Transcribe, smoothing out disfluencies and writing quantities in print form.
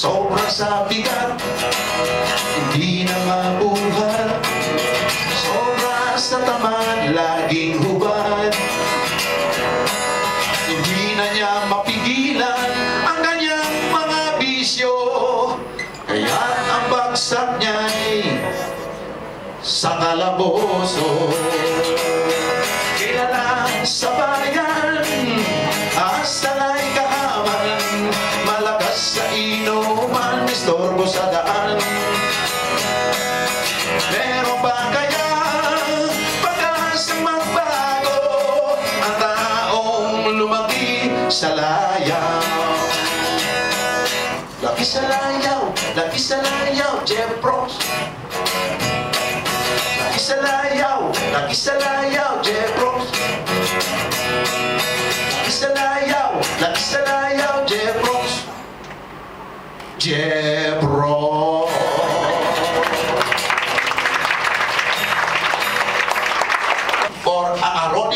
Sobra sa bigat, hindi na mabuhat. Sobra sa tamad, laging hubad. Hindi na niya mapigilan ang kanyang mga bisyo. Kaya't ang bagsak niya'y sa kalaboso. Kilala sa bayan, asala'y kahaman, malakas sa inuman, istorbo sa daan. Meron ba kaya pag-asang magbago ang taong lumaki sa layaw? Laki sa layaw, Jeff Bros. Laki sa layaw, Jeff Bros. Laki sa layaw, Jeff Bros. Jeff Bros. For Aaron